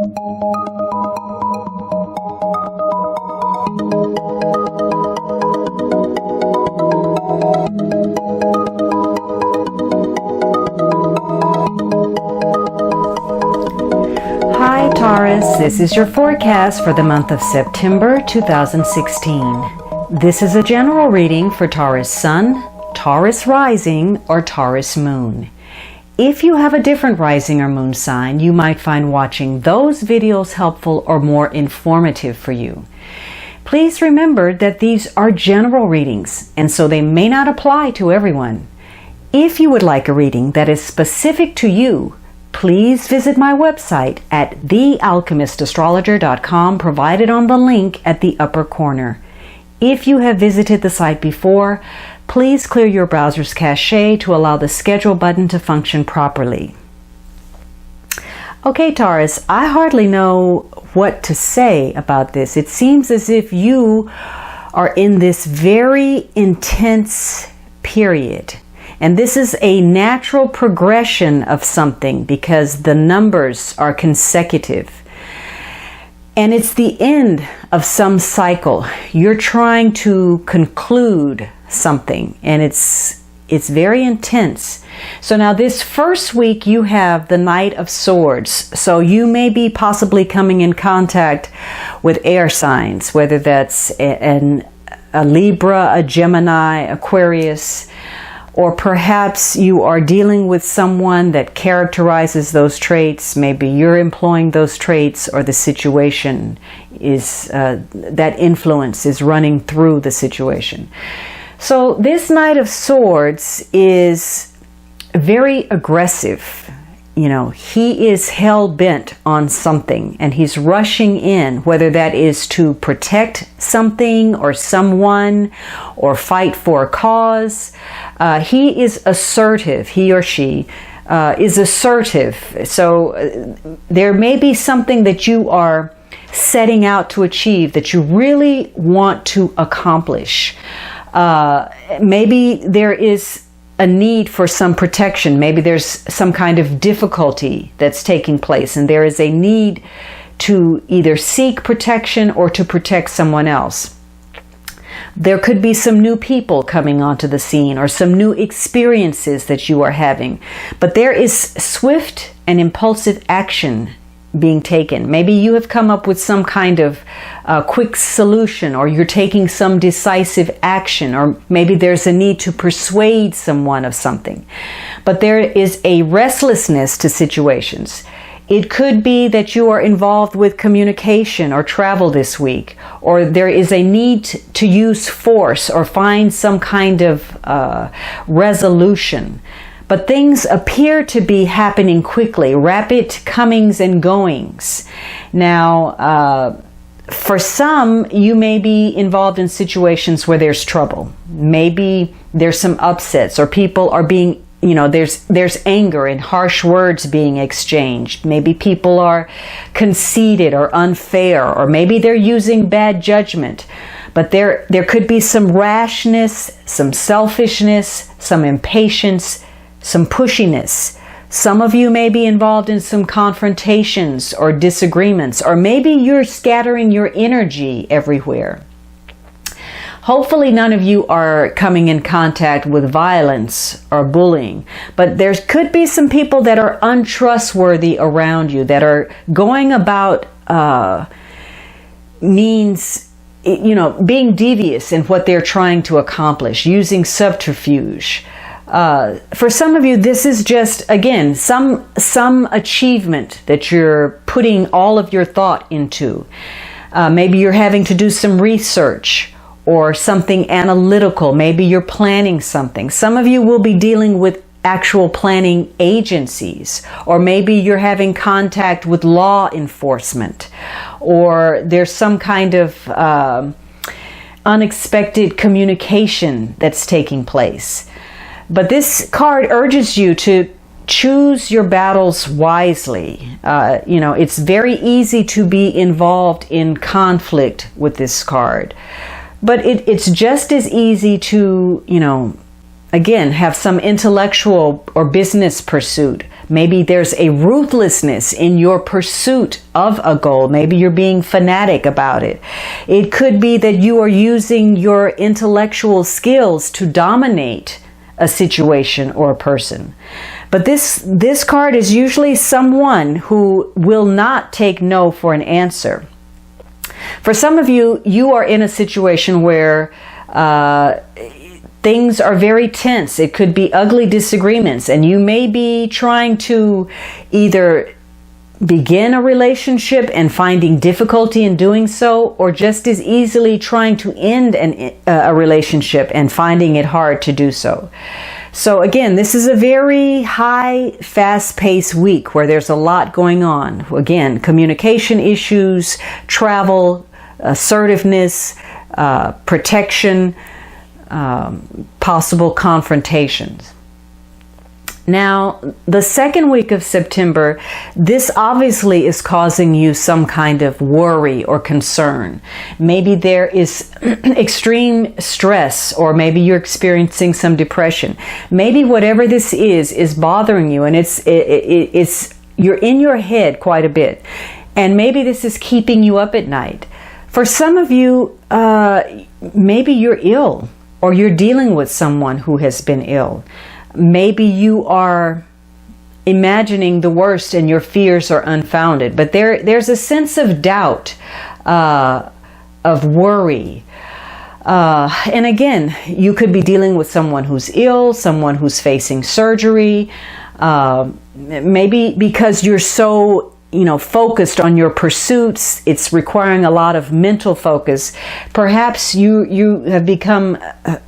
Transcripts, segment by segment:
Hi Taurus, this is your forecast for the month of September 2016. This is a general reading for Taurus Sun, Taurus Rising, or Taurus Moon. If you have a different rising or moon sign, you might find watching those videos helpful or more informative for you. Please remember that these are general readings, and so they may not apply to everyone. If you would like a reading that is specific to you, please visit my website at thealchemistastrologer.com, provided on the link at the upper corner. If you have visited the site before, please clear your browser's cache to allow the schedule button to function properly. Okay, Taurus, I hardly know what to say about this. It seems as if you are in this very intense period. And this is a natural progression of something because the numbers are consecutive. And it's the end of some cycle. You're trying to conclude something, and it's very intense. So now this first week you have the Knight of Swords. So you may be possibly coming in contact with air signs, whether that's a Libra, a Gemini, Aquarius, or perhaps you are dealing with someone that characterizes those traits. Maybe you're employing those traits, or the situation is, that influence is running through the situation. So this Knight of Swords is very aggressive. You know, he is hell-bent on something, and he's rushing in, whether that is to protect something or someone or fight for a cause. He is assertive, he or she is assertive. So there may be something that you are setting out to achieve that you really want to accomplish. Maybe there is a need for some protection. Maybe there's some kind of difficulty that's taking place, and there is a need to either seek protection or to protect someone else. There could be some new people coming onto the scene, or some new experiences that you are having. But there is swift and impulsive action being taken. Maybe you have come up with some kind of quick solution, or you're taking some decisive action, or maybe there's a need to persuade someone of something. But there is a restlessness to situations. It could be that you are involved with communication or travel this week, or there is a need to use force or find some kind of resolution. But things appear to be happening quickly, rapid comings and goings. Now, for some, you may be involved in situations where there's trouble. Maybe there's some upsets, or people are being, you know, there's anger and harsh words being exchanged. Maybe people are conceited or unfair, or maybe they're using bad judgment. But there could be some rashness, some selfishness, some impatience, some pushiness. Some of you may be involved in some confrontations or disagreements, or maybe you're scattering your energy everywhere. Hopefully none of you are coming in contact with violence or bullying, but there could be some people that are untrustworthy around you, that are going about means, you know, being devious in what they're trying to accomplish, using subterfuge. For some of you, this is just, again, some achievement that you're putting all of your thought into. Maybe you're having to do some research or something analytical. Maybe you're planning something. Some of you will be dealing with actual planning agencies, or maybe you're having contact with law enforcement, or there's some kind of unexpected communication that's taking place. But this card urges you to choose your battles wisely. You know, it's very easy to be involved in conflict with this card. But it's just as easy to, you know, again, have some intellectual or business pursuit. Maybe there's a ruthlessness in your pursuit of a goal. Maybe you're being fanatic about it. It could be that you are using your intellectual skills to dominate a situation or a person. But this card is usually someone who will not take no for an answer. For some of you, you are in a situation where things are very tense. It could be ugly disagreements, and you may be trying to either begin a relationship and finding difficulty in doing so, or just as easily trying to end a relationship and finding it hard to do so. So again, this is a very high, fast-paced week where there's a lot going on. Again, communication issues, travel, assertiveness, protection, possible confrontations. Now, the second week of September, this obviously is causing you some kind of worry or concern. Maybe there is extreme stress, or maybe you're experiencing some depression. Maybe whatever this is bothering you, and it's you're in your head quite a bit. And maybe this is keeping you up at night. For some of you, maybe you're ill, or you're dealing with someone who has been ill. Maybe you are imagining the worst and your fears are unfounded. But there's a sense of doubt, of worry. And again, you could be dealing with someone who's ill, someone who's facing surgery. Maybe because you're so focused on your pursuits, it's requiring a lot of mental focus. Perhaps you have become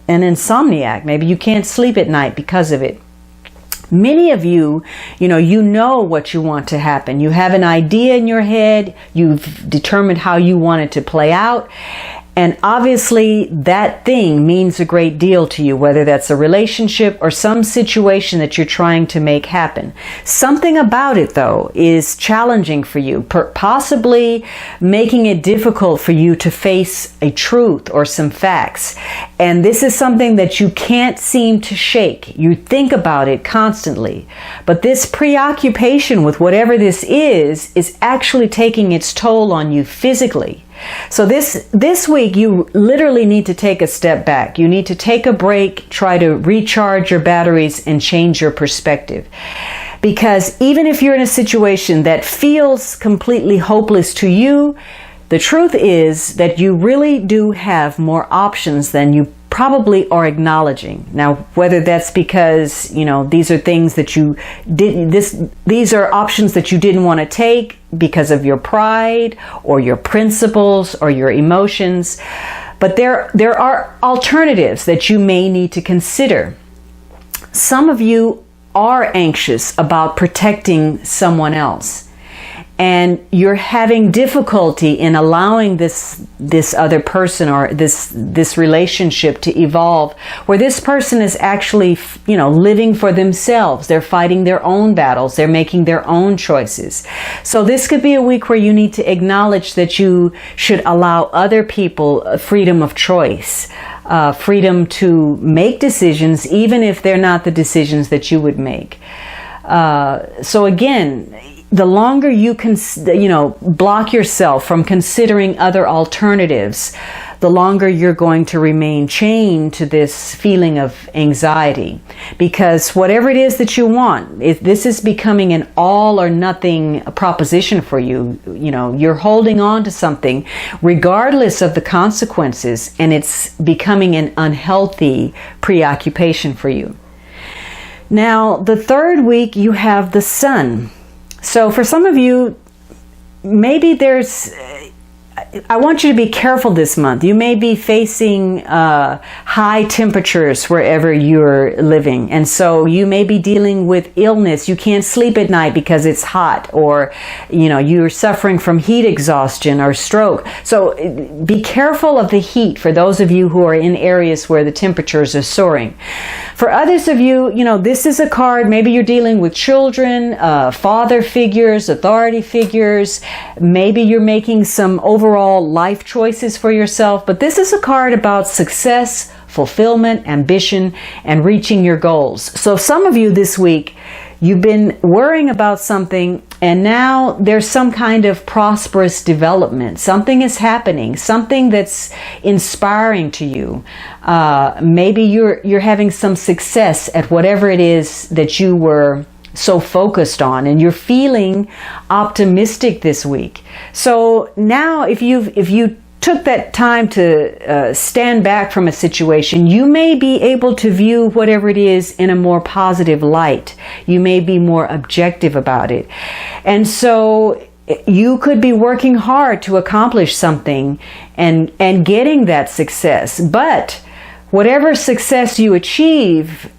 an insomniac. Maybe you can't sleep at night because of it. Many of you, you know what you want to happen. You have an idea in your head. You've determined how you want it to play out. And obviously that thing means a great deal to you, whether that's a relationship or some situation that you're trying to make happen. Something about it, though, is challenging for you, possibly making it difficult for you to face a truth or some facts. And this is something that you can't seem to shake. You think about it constantly. But this preoccupation with whatever this is actually taking its toll on you physically. So this week, you literally need to take a step back. You need to take a break, try to recharge your batteries, and change your perspective. Because even if you're in a situation that feels completely hopeless to you, the truth is that you really do have more options than you probably are acknowledging. Now, whether that's because, these are things that you didn't, these are options that you didn't want to take because of your pride or your principles or your emotions, but there are alternatives that you may need to consider. Some of you are anxious about protecting someone else, and you're having difficulty in allowing this other person or this relationship to evolve, where this person is actually living for themselves. They're fighting their own battles. They're making their own choices. So this could be a week where you need to acknowledge that you should allow other people freedom of choice, freedom to make decisions, even if they're not the decisions that you would make. So again, the longer you can, block yourself from considering other alternatives, the longer you're going to remain chained to this feeling of anxiety. Because whatever it is that you want, if this is becoming an all or nothing proposition for you, you're holding on to something regardless of the consequences, and it's becoming an unhealthy preoccupation for you. Now, the third week, you have the sun. So for some of you, maybe I want you to be careful this month. You may be facing high temperatures wherever you're living. And so you may be dealing with illness. You can't sleep at night because it's hot, or, you're suffering from heat exhaustion or stroke. So be careful of the heat for those of you who are in areas where the temperatures are soaring. For others of you, this is a card. Maybe you're dealing with children, father figures, authority figures. Maybe you're making some overall life choices for yourself, but this is a card about success, fulfillment, ambition, and reaching your goals. So some of you this week, you've been worrying about something, and now there's some kind of prosperous development. Something is happening, something that's inspiring to you. Maybe you're having some success at whatever it is that you were so focused on, and you're feeling optimistic this week. So now if you took that time to stand back from a situation, you may be able to view whatever it is in a more positive light. You may be more objective about it. And so you could be working hard to accomplish something and getting that success. But whatever success you achieve,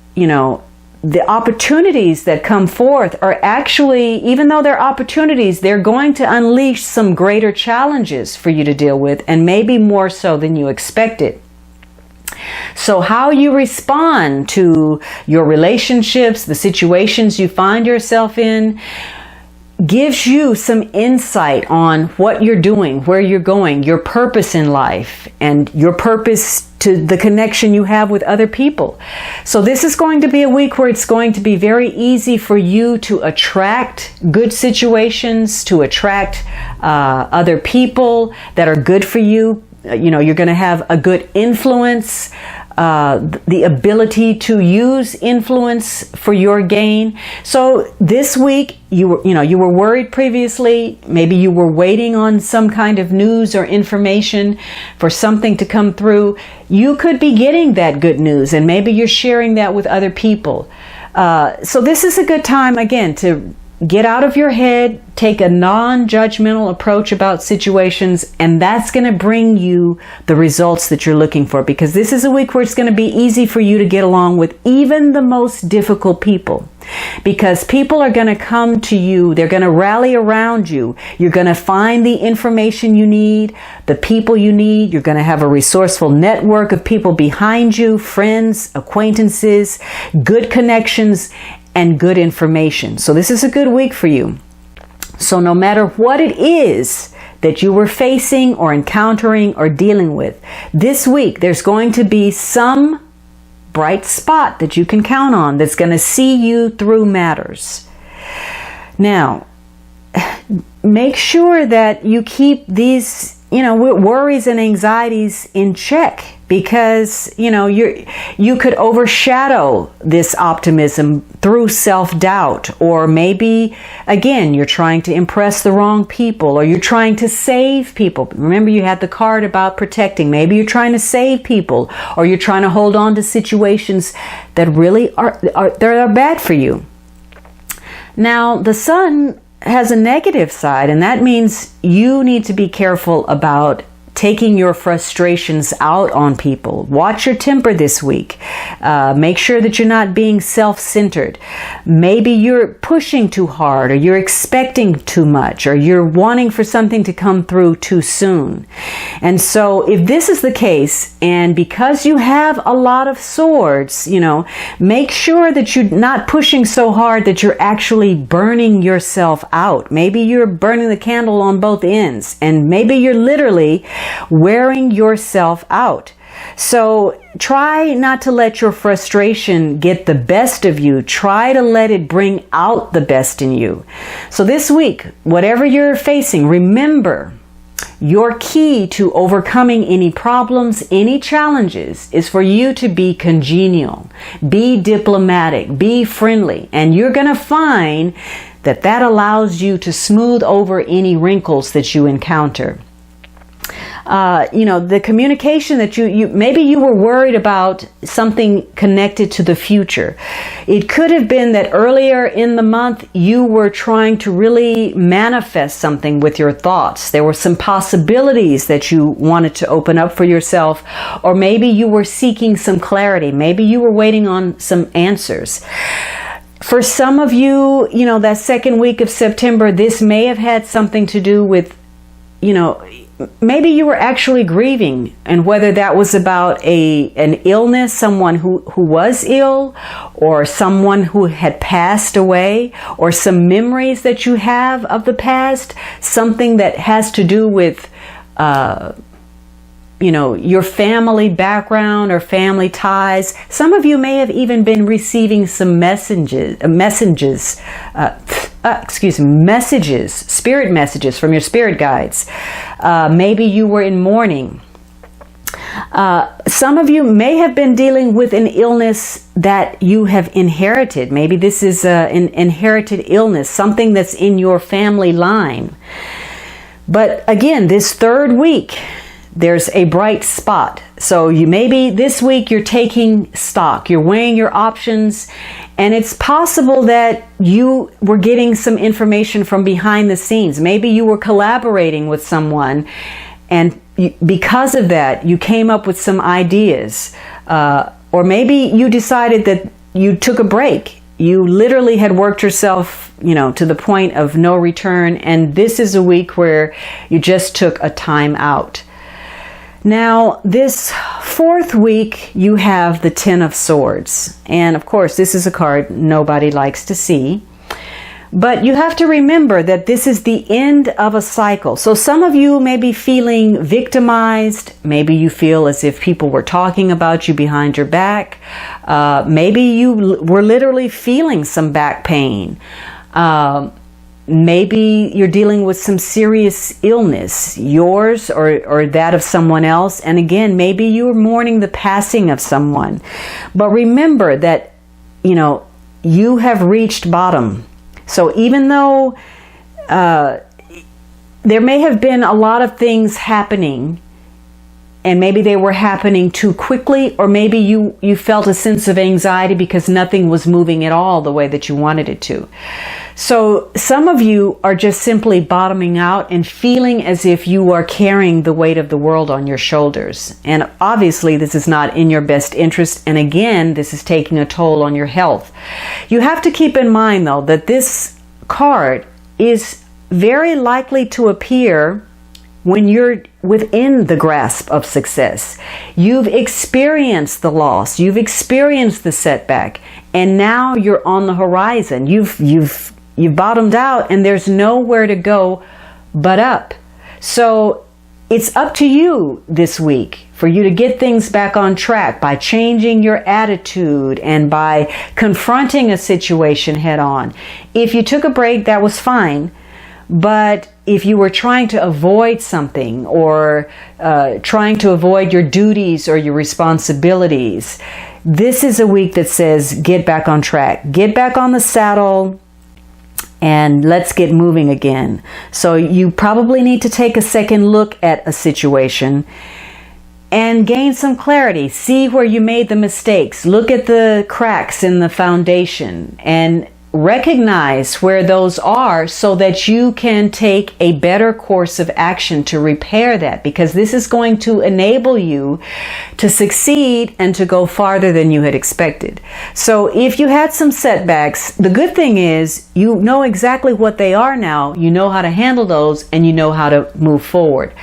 the opportunities that come forth are actually, even though they're opportunities, they're going to unleash some greater challenges for you to deal with, and maybe more so than you expected. So how you respond to your relationships, the situations you find yourself in, gives you some insight on what you're doing, where you're going, your purpose in life, and your purpose to the connection you have with other people. So this is going to be a week where it's going to be very easy for you to attract good situations, to attract other people that are good for you. You're going to have a good influence, the ability to use influence for your gain. So this week, you were worried previously. Maybe you were waiting on some kind of news or information for something to come through. You could be getting that good news, and maybe you're sharing that with other people. So this is a good time, again, to get out of your head, take a non-judgmental approach about situations, and that's going to bring you the results that you're looking for, because this is a week where it's going to be easy for you to get along with even the most difficult people, because people are going to come to you. They're going to rally around you. You're going to find the information you need, the people you need. You're going to have a resourceful network of people behind you, friends, acquaintances, good connections, and good information. So this is a good week for you. So no matter what it is that you were facing or encountering or dealing with, this week there's going to be some bright spot that you can count on that's going to see you through matters. Now, make sure that you keep these worries and anxieties in check, because you could overshadow this optimism through self-doubt, or maybe again you're trying to impress the wrong people, or you're trying to save people. Remember, you had the card about protecting. Maybe you're trying to save people, or you're trying to hold on to situations that really are bad for you. Now, the sun has a negative side, and that means you need to be careful about taking your frustrations out on people. Watch your temper this week. Make sure that you're not being self-centered. Maybe you're pushing too hard, or you're expecting too much, or you're wanting for something to come through too soon. And so if this is the case, and because you have a lot of swords, make sure that you're not pushing so hard that you're actually burning yourself out. Maybe you're burning the candle on both ends, and maybe you're literally wearing yourself out. So try not to let your frustration get the best of you. Try to let it bring out the best in you. So this week, whatever you're facing, remember, your key to overcoming any problems, any challenges, is for you to be congenial, be diplomatic, be friendly, and you're going to find that allows you to smooth over any wrinkles that you encounter. The communication that maybe you were worried about something connected to the future. It could have been that earlier in the month you were trying to really manifest something with your thoughts. There were some possibilities that you wanted to open up for yourself, or maybe you were seeking some clarity. Maybe you were waiting on some answers. For some of you, that second week of September, this may have had something to do with, maybe you were actually grieving, and whether that was about an illness, someone who was ill, or someone who had passed away, or some memories that you have of the past, something that has to do with your family background or family ties. Some of you may have even been receiving some messages, spirit messages from your spirit guides. Maybe you were in mourning. Some of you may have been dealing with an illness that you have inherited. Maybe this is an inherited illness, something that's in your family line. But again, this third week, there's a bright spot. So maybe this week you're taking stock, you're weighing your options, and it's possible that you were getting some information from behind the scenes. Maybe you were collaborating with someone, and because of that, you came up with some ideas. Or maybe you decided that you took a break. You literally had worked yourself, to the point of no return, and this is a week where you just took a time out. Now, this fourth week, you have the Ten of Swords. And of course, this is a card nobody likes to see. But you have to remember that this is the end of a cycle. So some of you may be feeling victimized. Maybe you feel as if people were talking about you behind your back. Maybe you were literally feeling some back pain. Maybe you're dealing with some serious illness, yours or that of someone else. And again, maybe you're mourning the passing of someone. But remember that, you have reached bottom. So even though there may have been a lot of things happening, and maybe they were happening too quickly, or maybe you felt a sense of anxiety because nothing was moving at all the way that you wanted it to. So some of you are just simply bottoming out and feeling as if you are carrying the weight of the world on your shoulders. And obviously this is not in your best interest. And again, this is taking a toll on your health. You have to keep in mind though that this card is very likely to appear when you're within the grasp of success. You've experienced the loss, you've experienced the setback, and now you're on the horizon. You've bottomed out and there's nowhere to go but up. So it's up to you this week for you to get things back on track by changing your attitude and by confronting a situation head on. If you took a break, that was fine. But if you were trying to avoid something or trying to avoid your duties or your responsibilities, this is a week that says get back on track. Get back on the saddle and let's get moving again. So you probably need to take a second look at a situation and gain some clarity. See where you made the mistakes. Look at the cracks in the foundation and recognize where those are so that you can take a better course of action to repair that, because this is going to enable you to succeed and to go farther than you had expected. So if you had some setbacks, the good thing is you know exactly what they are now, you know how to handle those, and you know how to move forward.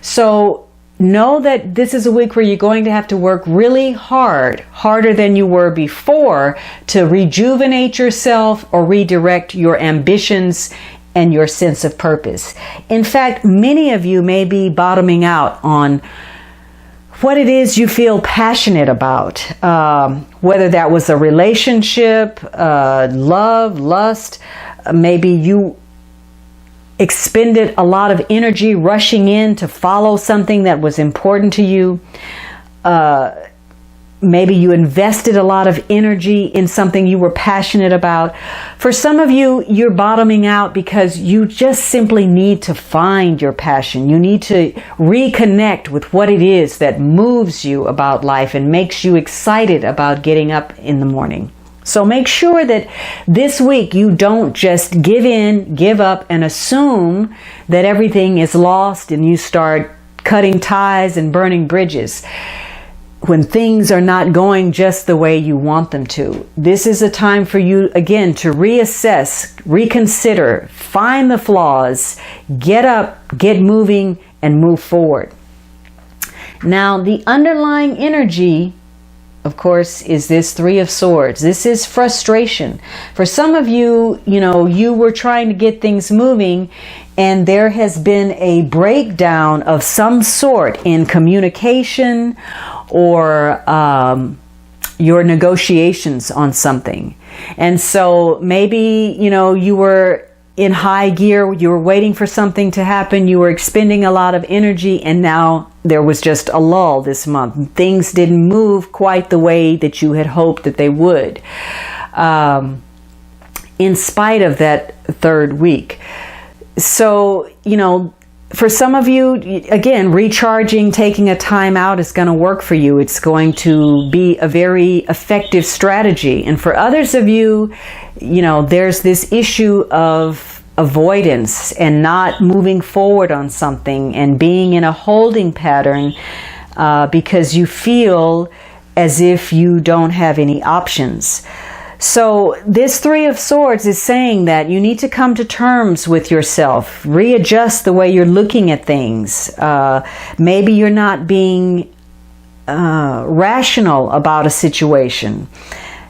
So know that this is a week where you're going to have to work really hard, harder than you were before, to rejuvenate yourself or redirect your ambitions and your sense of purpose. In fact, many of you may be bottoming out on what it is you feel passionate about, whether that was a relationship, love, lust. Maybe you expended a lot of energy rushing in to follow something that was important to you. Maybe you invested a lot of energy in something you were passionate about. For some of you, you're bottoming out because you just simply need to find your passion. You need to reconnect with what it is that moves you about life and makes you excited about getting up in the morning. So make sure that this week you don't just give in, give up, and assume that everything is lost and you start cutting ties and burning bridges when things are not going just the way you want them to. This is a time for you, again, to reassess, reconsider, find the flaws, get up, get moving, and move forward. Now, the underlying energy, of course, is this Three of Swords. This is frustration. For some of you, you were trying to get things moving and there has been a breakdown of some sort in communication or your negotiations on something. And so maybe, you were in high gear, you were waiting for something to happen, you were expending a lot of energy, and now there was just a lull this month. Things didn't move quite the way that you had hoped that they would, in spite of that third week. So, for some of you, again, recharging, taking a time out is going to work for you. It's going to be a very effective strategy. And for others of you, there's this issue of avoidance and not moving forward on something and being in a holding pattern because you feel as if you don't have any options. So this Three of Swords is saying that you need to come to terms with yourself, readjust the way you're looking at things. Maybe you're not being rational about a situation.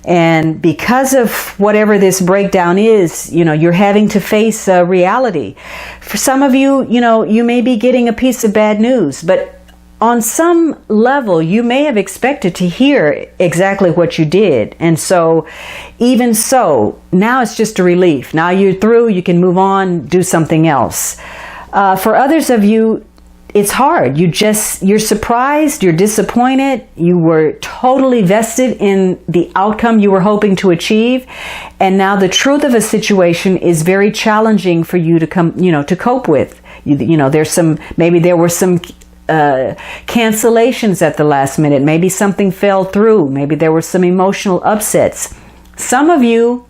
And because of whatever this breakdown is, you're having to face reality. For some of you, you may be getting a piece of bad news, but on some level, you may have expected to hear exactly what you did. And so, even so, now it's just a relief. Now you're through, you can move on, do something else. For others of you, it's hard. You're surprised, you're disappointed, you were totally vested in the outcome you were hoping to achieve. And now the truth of a situation is very challenging for you to to cope with. Maybe there were some cancellations at the last minute. Maybe something fell through. Maybe there were some emotional upsets. Some of you,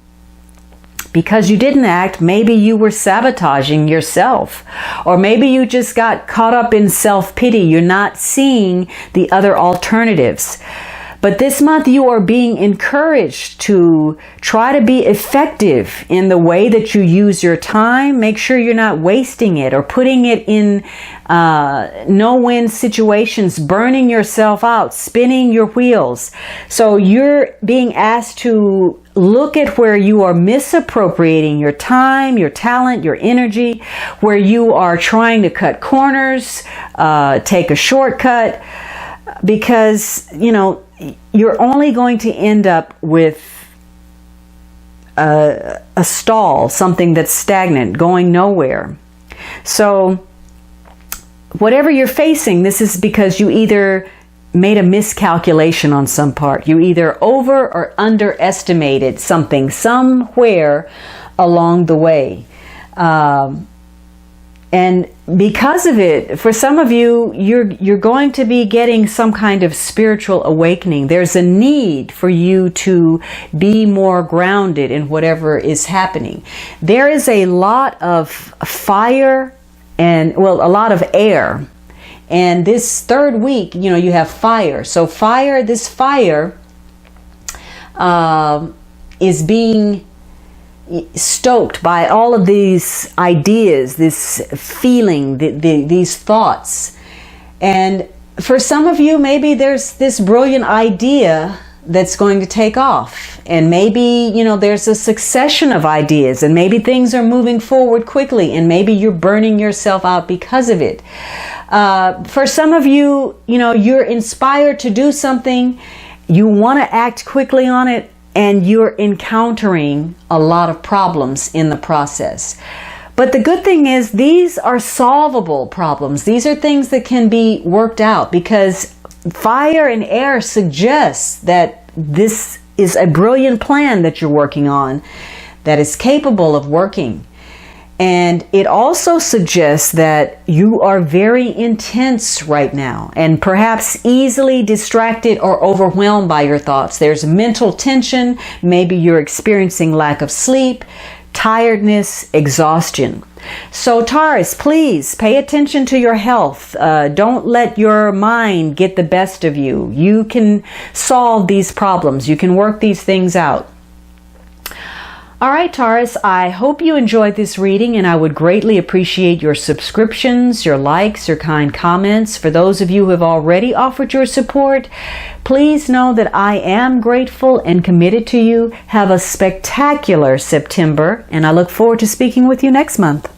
because you didn't act, maybe you were sabotaging yourself. Or maybe you just got caught up in self-pity. You're not seeing the other alternatives. But this month you are being encouraged to try to be effective in the way that you use your time. Make sure you're not wasting it or putting it in no-win situations, burning yourself out, spinning your wheels. So you're being asked to look at where you are misappropriating your time, your talent, your energy, where you are trying to cut corners, take a shortcut, because, you're only going to end up with a stall, something that's stagnant, going nowhere. So whatever you're facing, this is because you either made a miscalculation on some part. You either over or underestimated something somewhere along the way. And because of it, for some of you, you're going to be getting some kind of spiritual awakening. There's a need for you to be more grounded in whatever is happening. There is a lot of fire and, a lot of air. And this third week, you have fire. So this fire is being stoked by all of these ideas, this feeling, these thoughts. And for some of you, maybe there's this brilliant idea that's going to take off. And maybe, there's a succession of ideas, and maybe things are moving forward quickly, and maybe you're burning yourself out because of it. For some of you, you're inspired to do something, you want to act quickly on it, and you're encountering a lot of problems in the process. But the good thing is, these are solvable problems. These are things that can be worked out, because fire and air suggests that this is a brilliant plan that you're working on that is capable of working. And it also suggests that you are very intense right now and perhaps easily distracted or overwhelmed by your thoughts. There's mental tension. Maybe you're experiencing lack of sleep, tiredness, exhaustion. So Taurus, please pay attention to your health. Don't let your mind get the best of you. You can solve these problems. You can work these things out. All right, Taurus, I hope you enjoyed this reading, and I would greatly appreciate your subscriptions, your likes, your kind comments. For those of you who have already offered your support, please know that I am grateful and committed to you. Have a spectacular September, and I look forward to speaking with you next month.